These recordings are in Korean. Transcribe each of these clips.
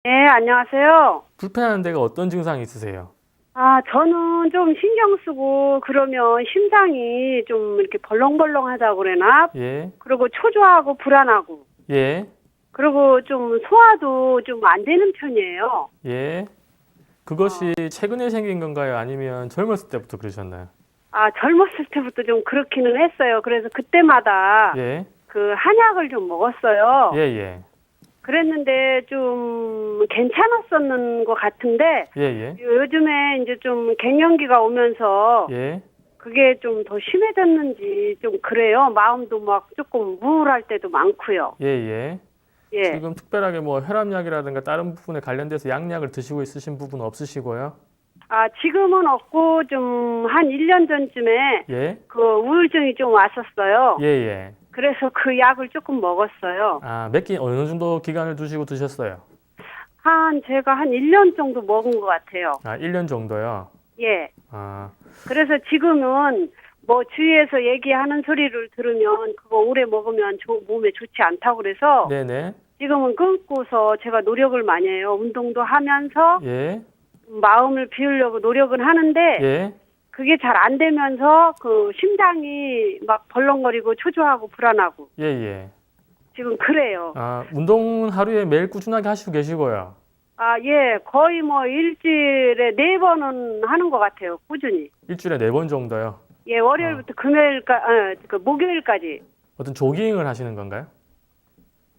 네, 안녕하세요. 불편한 데가 어떤 증상이 있으세요? 저는 좀 신경 쓰고 그러면 심장이 좀 이렇게 벌렁벌렁하다고 그러나? 예, 그리고 초조하고 불안하고. 예, 그리고 좀 소화도 좀 안 되는 편이에요. 예. 그것이 최근에 생긴 건가요? 아니면 젊었을 때부터 그러셨나요? 젊었을 때부터 좀 그렇기는 했어요. 그래서 그때마다 예, 그 한약을 좀 먹었어요. 예, 예, 그랬는데 좀 괜찮았었는 것 같은데 예, 예, 요즘에 이제 좀 갱년기가 오면서 예, 그게 좀 더 심해졌는지 좀 그래요. 마음도 막 조금 우울할 때도 많고요. 예, 예. 예. 지금 특별하게 뭐 혈압약이라든가 다른 부분에 관련돼서 약약을 드시고 있으신 부분 없으시고요? 지금은 없고 좀 한 1년 전쯤에 예, 그 우울증이 좀 왔었어요. 예, 예. 그래서 그 약을 조금 먹었어요. 어느 정도 기간을 두시고 드셨어요? 제가 한 1년 정도 먹은 것 같아요. 1년 정도요? 예. 아, 그래서 지금은 뭐 주위에서 얘기하는 소리를 들으면 그거 오래 먹으면 몸에 좋지 않다고 그래서 네네, 지금은 끊고서 제가 노력을 많이 해요. 운동도 하면서 예, 마음을 비우려고 노력은 하는데 예, 그게 잘 안 되면서 그 심장이 막 벌렁거리고 초조하고 불안하고 예, 예. 지금 그래요. 운동은 하루에 매일 꾸준하게 하시고 계시고요. 예. 거의 뭐 일주일에 4번은 하는 것 같아요. 꾸준히. 일주일에 4번 정도요. 예, 어, 월요일부터 그 목요일까지. 어떤 조깅을 하시는 건가요?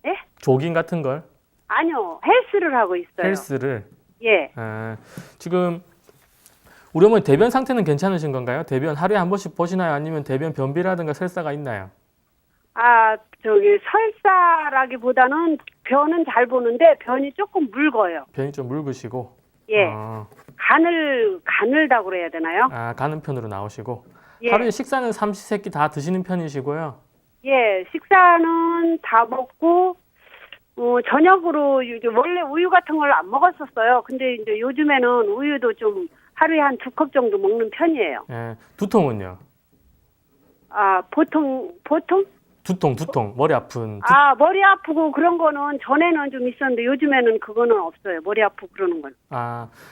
예? 조깅 같은 걸? 아니요. 헬스를 하고 있어요. 헬스를? 예. 지금 우리 어머니 대변 상태는 괜찮으신 건가요? 대변 하루에 한 번씩 보시나요? 아니면 대변 변비라든가 설사가 있나요? 설사라기보다는 변은 잘 보는데 변이 조금 묽어요. 변이 좀 묽으시고, 예. 어, 가늘다고 그래야 되나요? 가는 편으로 나오시고, 예. 하루에 식사는 삼시세끼 다 드시는 편이시고요. 예. 식사는 다 먹고, 저녁으로 이제 원래 우유 같은 걸 안 먹었었어요. 근데 이제 요즘에는 우유도 좀 하루에 한 2컵 정도 먹는 편이에요. 예, 두통은요? 보통? 두통, 머리 아픈. 머리 아프고 그런 거는 전에는 좀 있었는데 요즘에는 그거는 없어요. 머리 아프고 그러는 건.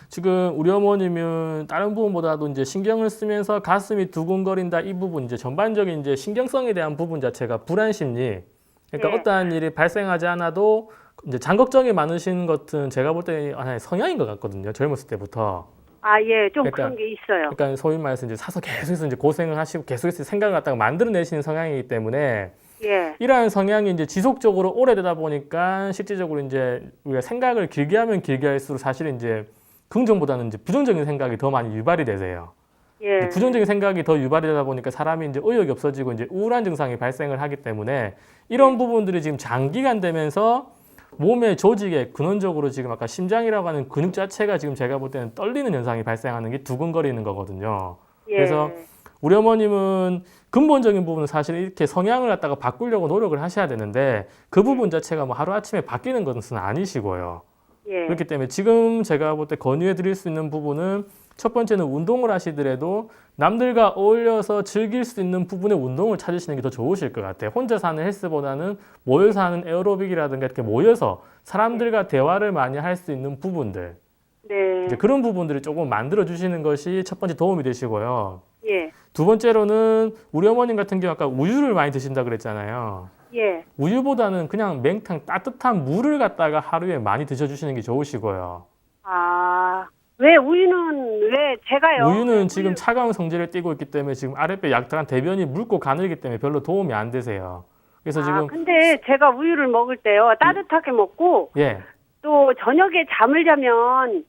지금 우리 어머님은 다른 부분보다도 이제 신경을 쓰면서 가슴이 두근거린다 이 부분 이제 전반적인 이제 신경성에 대한 부분 자체가 불안 심리. 그러니까 예. 어떠한 일이 발생하지 않아도 이제 장걱정이 많으신 것은 제가 볼 때 하나의 성향인 것 같거든요. 젊었을 때부터. 예. 좀 그러니까, 그런 게 있어요. 그러니까 소위 말해서 이제 사서 계속해서 이제 고생을 하시고 계속해서 생각을 갖다가 만들어내시는 성향이기 때문에 예. 이러한 성향이 이제 지속적으로 오래되다 보니까 실질적으로 이제 우리가 생각을 길게 하면 길게 할수록 사실은 이제 긍정보다는 이제 부정적인 생각이 더 많이 유발이 되세요. 예. 부정적인 생각이 더 유발이 되다 보니까 사람이 이제 의욕이 없어지고 이제 우울한 증상이 발생을 하기 때문에 이런 부분들이 지금 장기간 되면서 몸의 조직에 근원적으로 지금 아까 심장이라고 하는 근육 자체가 지금 제가 볼 때는 떨리는 현상이 발생하는 게 두근거리는 거거든요. 예. 그래서 우리 어머님은 근본적인 부분은 사실 이렇게 성향을 갖다가 바꾸려고 노력을 하셔야 되는데 그 부분 자체가 뭐 하루아침에 바뀌는 것은 아니시고요. 예. 그렇기 때문에 지금 제가 볼 때 권유해 드릴 수 있는 부분은 첫 번째는 운동을 하시더라도 남들과 어울려서 즐길 수 있는 부분의 운동을 찾으시는 게 더 좋으실 것 같아요. 혼자서 하는 헬스보다는 모여서 하는 에어로빅이라든가 이렇게 모여서 사람들과 대화를 많이 할 수 있는 부분들. 네. 이제 그런 부분들을 조금 만들어 주시는 것이 첫 번째 도움이 되시고요. 예. 두 번째로는 우리 어머님 같은 경우 아까 우유를 많이 드신다 그랬잖아요. 예. 우유보다는 그냥 맹탕 따뜻한 물을 갖다가 하루에 많이 드셔주시는 게 좋으시고요. 왜 왜 제가요? 우유는 지금 차가운 성질을 띠고 있기 때문에 지금 아랫배 약간 대변이 묽고 가늘기 때문에 별로 도움이 안 되세요. 그래서 지금 근데 제가 우유를 먹을 때요. 따뜻하게 먹고 예, 또 저녁에 잠을 자면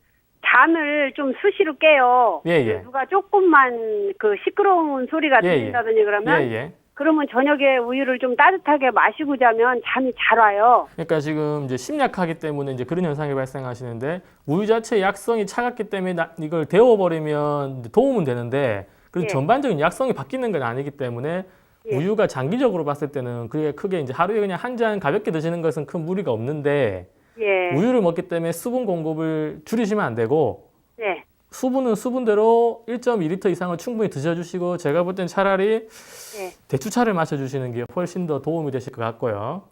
잠을 좀 수시로 깨요. 예, 예. 누가 조금만 그 시끄러운 소리가 예, 예. 들린다든지 그러면 예. 그러면 저녁에 우유를 좀 따뜻하게 마시고 자면 잠이 잘 와요. 그러니까 지금 이제 심약하기 때문에 이제 그런 현상이 발생하시는데 우유 자체의 약성이 차갑기 때문에 이걸 데워버리면 도움은 되는데 그 예. 전반적인 약성이 바뀌는 건 아니기 때문에 예. 우유가 장기적으로 봤을 때는 그게 크게 이제 하루에 그냥 한 잔 가볍게 드시는 것은 큰 무리가 없는데 예. 우유를 먹기 때문에 수분 공급을 줄이시면 안 되고 네. 수분은 수분대로 1.2리터 이상을 충분히 드셔주시고 제가 볼 땐 차라리 예. 대추차를 마셔주시는 게 훨씬 더 도움이 되실 것 같고요.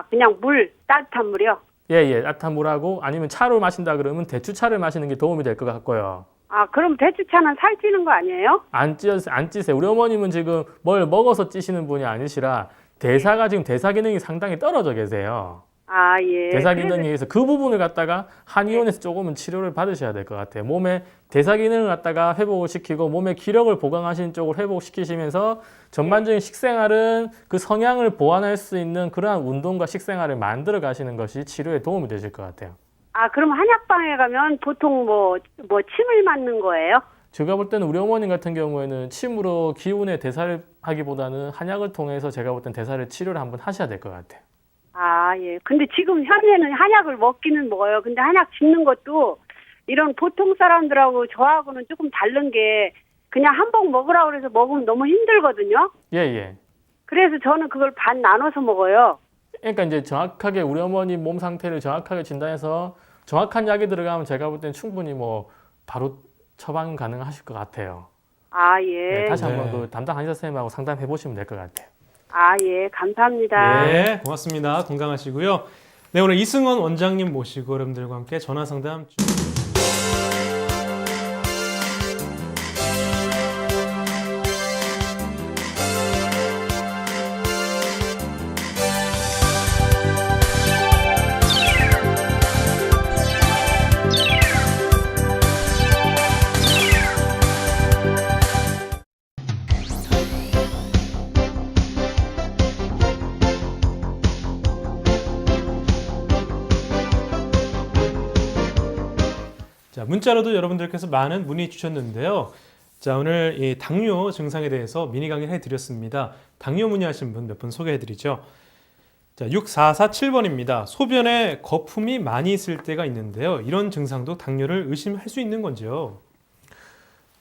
그냥 따뜻한 물이요? 예, 따뜻한 물하고 아니면 차로 마신다 그러면 대추차를 마시는 게 도움이 될 것 같고요. 아, 그럼 대추차는 살찌는 거 아니에요? 안 찌세요. 우리 어머님은 지금 뭘 먹어서 찌시는 분이 아니시라 대사 기능이 상당히 떨어져 계세요. 아, 예. 대사 그래서- 기능에 의해서 그 부분을 갖다가 한의원에서 조금은 치료를 받으셔야 될 것 같아요. 몸의 대사 기능을 갖다가 회복을 시키고 몸의 기력을 보강하시는 쪽을 회복시키시면서 전반적인 식생활은 그 성향을 보완할 수 있는 그러한 운동과 식생활을 만들어 가시는 것이 치료에 도움이 되실 것 같아요. 아, 그럼 한약방에 가면 보통 뭐 침을 맞는 거예요? 제가 볼 때는 우리 어머님 같은 경우에는 침으로 기운의 대사를 하기보다는 한약을 통해서 제가 볼 땐 대사를 치료를 한번 하셔야 될 것 같아요. 아, 예. 근데 지금 현재는 한약을 먹기는 먹어요. 근데 한약 짓는 것도 이런 보통 사람들하고 저하고는 조금 다른 게 그냥 한 봉 먹으라고 그래서 먹으면 너무 힘들거든요. 예. 그래서 저는 그걸 반 나눠서 먹어요. 그러니까 이제 정확하게 우리 어머니 몸 상태를 정확하게 진단해서 정확한 약이 들어가면 제가 볼 땐 충분히 뭐 바로 처방 가능하실 것 같아요. 아, 예. 네, 다시 한번 네. 그 담당 한의사 선생님하고 상담해 보시면 될 것 같아요. 아, 예. 감사합니다. 네, 고맙습니다. 건강하시고요. 네, 오늘 이승원 원장님 모시고 여러분들과 함께 전화 상담 자, 문자로도 여러분들께서 많은 문의 주셨는데요. 자, 오늘 이 당뇨 증상에 대해서 미니 강의를 해드렸습니다. 당뇨 문의하신 분 몇 분 소개해드리죠. 자, 6447번입니다. 소변에 거품이 많이 있을 때가 있는데요. 이런 증상도 당뇨를 의심할 수 있는 건지요?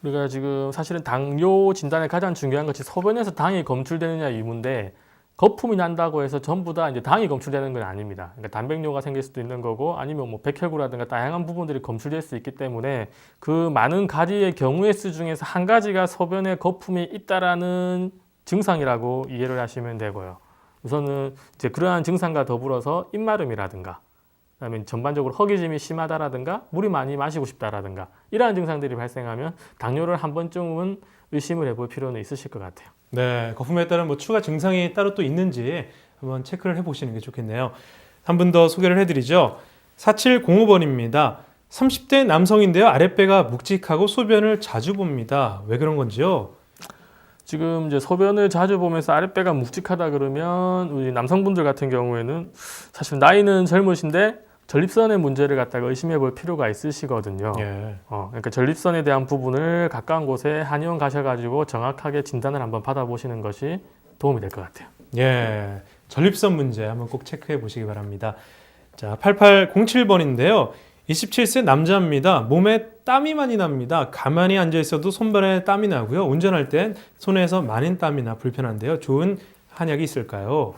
우리가 지금 사실은 당뇨 진단에 가장 중요한 것이 소변에서 당이 검출되느냐 의무인데 거품이 난다고 해서 전부 다 이제 당이 검출되는 건 아닙니다. 그러니까 단백뇨가 생길 수도 있는 거고 아니면 뭐 백혈구라든가 다양한 부분들이 검출될 수 있기 때문에 그 많은 가지의 경우의 수 중에서 한 가지가 소변에 거품이 있다라는 증상이라고 이해를 하시면 되고요. 우선은 이제 그러한 증상과 더불어서 입마름이라든가 그다음에 전반적으로 허기짐이 심하다라든가 물이 많이 마시고 싶다라든가 이러한 증상들이 발생하면 당뇨를 한 번쯤은 의심을 해볼 필요는 있으실 것 같아요. 네, 거품에 따른 뭐 추가 증상이 따로 또 있는지 한번 체크를 해보시는 게 좋겠네요. 한 분 더 소개를 해드리죠. 4705번입니다. 30대 남성인데요. 아랫배가 묵직하고 소변을 자주 봅니다. 왜 그런 건지요? 지금 이제 소변을 자주 보면서 아랫배가 묵직하다 그러면 우리 남성분들 같은 경우에는 사실 나이는 젊으신데 전립선의 문제를 갖다가 의심해 볼 필요가 있으시거든요. 예. 그러니까 전립선에 대한 부분을 가까운 곳에 한의원 가셔가지고 정확하게 진단을 한번 받아보시는 것이 도움이 될 것 같아요. 예. 전립선 문제 한번 꼭 체크해 보시기 바랍니다. 자, 8807번인데요. 27세 남자입니다. 몸에 땀이 많이 납니다. 가만히 앉아 있어도 손발에 땀이 나고요. 운전할 땐 손에서 많은 땀이 나 불편한데요. 좋은 한약이 있을까요?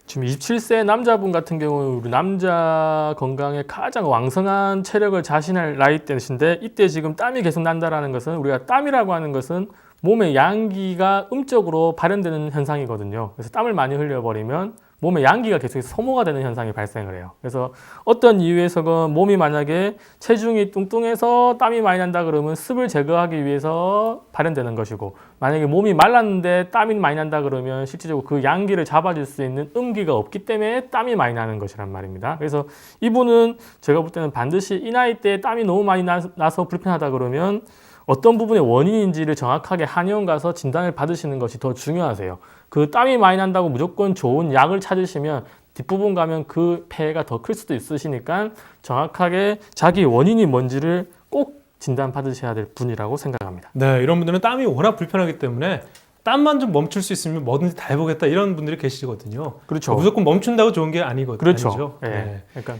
지금 27세 남자분 같은 경우는 우리 남자 건강에 가장 왕성한 체력을 자신할 나이대신데 이때 지금 땀이 계속 난다라는 것은 우리가 땀이라고 하는 것은 몸의 양기가 음적으로 발현되는 현상이거든요. 그래서 땀을 많이 흘려버리면 몸의 양기가 계속해서 소모가 되는 현상이 발생을 해요. 그래서 어떤 이유에서건 몸이 만약에 체중이 뚱뚱해서 땀이 많이 난다 그러면 습을 제거하기 위해서 발현되는 것이고 만약에 몸이 말랐는데 땀이 많이 난다 그러면 실질적으로 그 양기를 잡아줄 수 있는 음기가 없기 때문에 땀이 많이 나는 것이란 말입니다. 그래서 이분은 제가 볼 때는 반드시 이 나이 때 땀이 너무 많이 나서 불편하다 그러면 어떤 부분의 원인인지를 정확하게 한의원 가서 진단을 받으시는 것이 더 중요하세요. 그 땀이 많이 난다고 무조건 좋은 약을 찾으시면 뒷부분 가면 그 폐해가 더 클 수도 있으시니까 정확하게 자기 원인이 뭔지를 꼭 진단 받으셔야 될 분이라고 생각합니다. 네, 이런 분들은 땀이 워낙 불편하기 때문에 땀만 좀 멈출 수 있으면 뭐든지 다 해보겠다 이런 분들이 계시거든요. 그렇죠. 무조건 멈춘다고 좋은 게 아니거든요. 그렇죠. 아니죠? 예. 네. 그러니까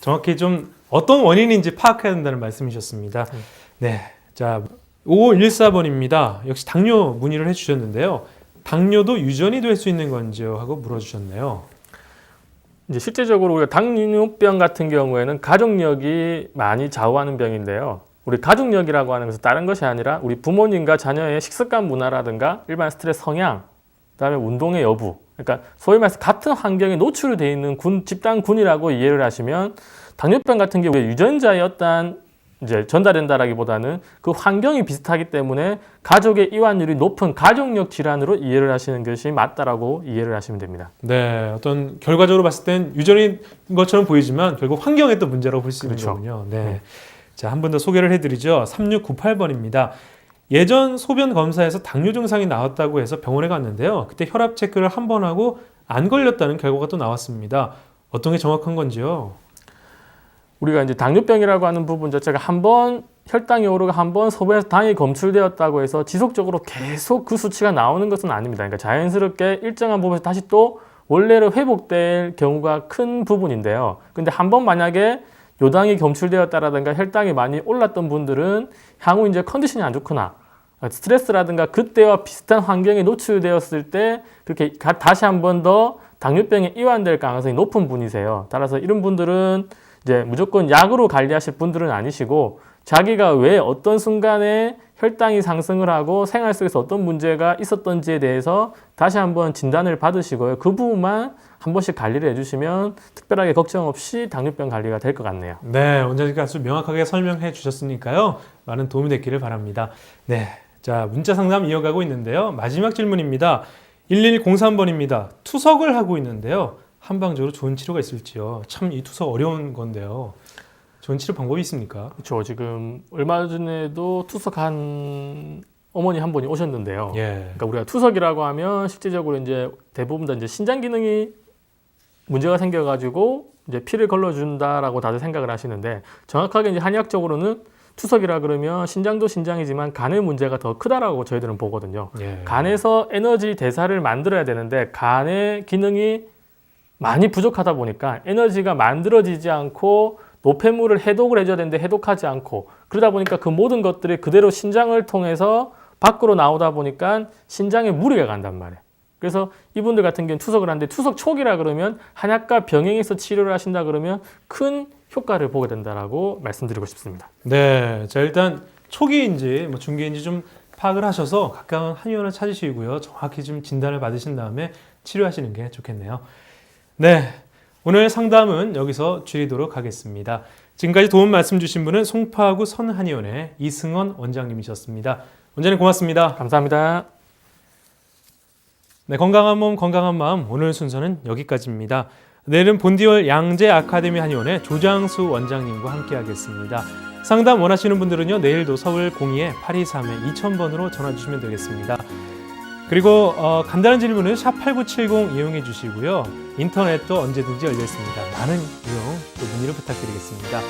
정확히 좀 어떤 원인인지 파악해야 된다는 말씀이셨습니다. 네. 자, 5514번입니다. 역시 당뇨 문의를 해주셨는데요. 당뇨도 유전이 될 수 있는 건지요? 하고 물어주셨네요. 이제 실제적으로 우리가 당뇨병 같은 경우에는 가족력이 많이 좌우하는 병인데요. 우리 가족력이라고 하는 것은 다른 것이 아니라 우리 부모님과 자녀의 식습관 문화라든가 일반 스트레스 성향, 그다음에 운동의 여부 그러니까 소위 말해서 같은 환경에 노출이 돼 있는 집단군이라고 이해를 하시면 당뇨병 같은 경우에 유전자의 어떤 이제 전달된다라기보다는 그 환경이 비슷하기 때문에 가족의 이완율이 높은 가족력 질환으로 이해를 하시는 것이 맞다라고 이해를 하시면 됩니다. 네, 어떤 결과적으로 봤을 땐 유전인 것처럼 보이지만 결국 환경에 또 문제라고 볼 수 있는 그렇죠. 거군요. 네. 자, 한 번 더 소개를 해드리죠. 3698번입니다. 예전 소변 검사에서 당뇨 증상이 나왔다고 해서 병원에 갔는데요. 그때 혈압 체크를 한 번 하고 안 걸렸다는 결과가 또 나왔습니다. 어떤 게 정확한 건지요? 우리가 이제 당뇨병이라고 하는 부분 자체가 한번 혈당이 오르고 한번 소변에서 당이 검출되었다고 해서 지속적으로 계속 그 수치가 나오는 것은 아닙니다. 그러니까 자연스럽게 일정한 부분에서 다시 또 원래로 회복될 경우가 큰 부분인데요. 근데 한번 만약에 요당이 검출되었다라든가 혈당이 많이 올랐던 분들은 향후 이제 컨디션이 안 좋거나 스트레스라든가 그때와 비슷한 환경에 노출되었을 때 그렇게 다시 한 번 더 당뇨병에 이완될 가능성이 높은 분이세요. 따라서 이런 분들은 이제 무조건 약으로 관리하실 분들은 아니시고 자기가 왜 어떤 순간에 혈당이 상승을 하고 생활 속에서 어떤 문제가 있었던지에 대해서 다시 한번 진단을 받으시고요. 그 부분만 한 번씩 관리를 해주시면 특별하게 걱정 없이 당뇨병 관리가 될 것 같네요. 네, 원장님께서 아주 명확하게 설명해 주셨으니까요. 많은 도움이 됐기를 바랍니다. 네, 자, 문자 상담 이어가고 있는데요. 마지막 질문입니다. 1103번입니다. 투석을 하고 있는데요. 한방적으로 좋은 치료가 있을지요? 참 이 투석 어려운 건데요. 좋은 치료 방법이 있습니까? 그렇죠. 지금 얼마 전에도 투석한 어머니 한 분이 오셨는데요. 예. 그러니까 우리가 투석이라고 하면 실제적으로 이제 대부분 다 이제 신장 기능이 문제가 생겨가지고 이제 피를 걸러준다라고 다들 생각을 하시는데 정확하게 이제 한의학적으로는 투석이라 그러면 신장도 신장이지만 간의 문제가 더 크다라고 저희들은 보거든요. 예. 간에서 에너지 대사를 만들어야 되는데 간의 기능이 많이 부족하다 보니까 에너지가 만들어지지 않고 노폐물을 해독을 해줘야 되는데 해독하지 않고 그러다 보니까 그 모든 것들이 그대로 신장을 통해서 밖으로 나오다 보니까 신장에 무리가 간단 말이에요. 그래서 이분들 같은 경우는 투석을 하는데 투석 초기라 그러면 한약과 병행해서 치료를 하신다 그러면 큰 효과를 보게 된다라고 말씀드리고 싶습니다. 네, 자 일단 초기인지 뭐 중기인지 좀 파악을 하셔서 가까운 한의원을 찾으시고요. 정확히 좀 진단을 받으신 다음에 치료하시는 게 좋겠네요. 네, 오늘 상담은 여기서 줄이도록 하겠습니다. 지금까지 도움 말씀 주신 분은 송파구 선한의원의 이승원 원장님이셨습니다. 원장님 고맙습니다. 감사합니다. 네, 건강한 몸 건강한 마음 오늘 순서는 여기까지입니다. 내일은 본디월 양재 아카데미 한의원의 조장수 원장님과 함께하겠습니다. 상담 원하시는 분들은요 내일도 서울 02-823-2000번으로 전화 주시면 되겠습니다. 그리고 간단한 질문은 샵8970 이용해 주시고요. 인터넷도 언제든지 열려 있습니다. 많은 이용 또 문의를 부탁드리겠습니다.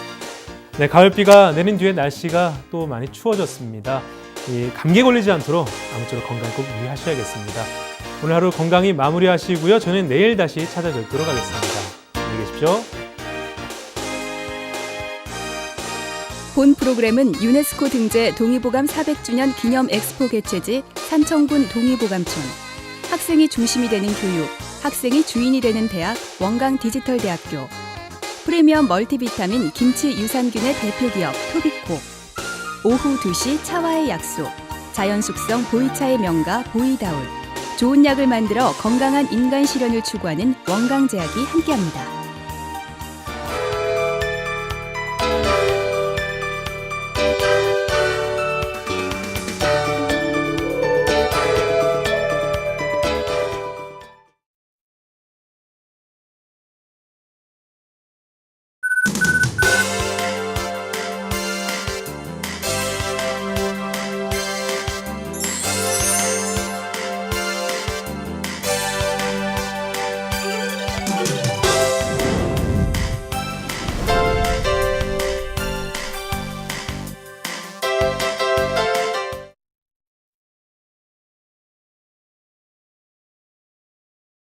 네, 가을비가 내린 뒤에 날씨가 또 많이 추워졌습니다. 이 감기에 걸리지 않도록 아무쪼록 건강 꼭 유의하셔야겠습니다. 오늘 하루 건강히 마무리하시고요. 저는 내일 다시 찾아뵙도록 하겠습니다. 안녕히 계십시오. 본 프로그램은 유네스코 등재 동의보감 400주년 기념 엑스포 개최지 산청군 동의보감촌, 학생이 중심이 되는 교육, 학생이 주인이 되는 대학 원광디지털대학교, 프리미엄 멀티비타민 김치 유산균의 대표기업 토비코, 오후 2시 차와의 약속, 자연 숙성 보이차의 명가 보이다울, 좋은 약을 만들어 건강한 인간 실현을 추구하는 원광제약이 함께합니다.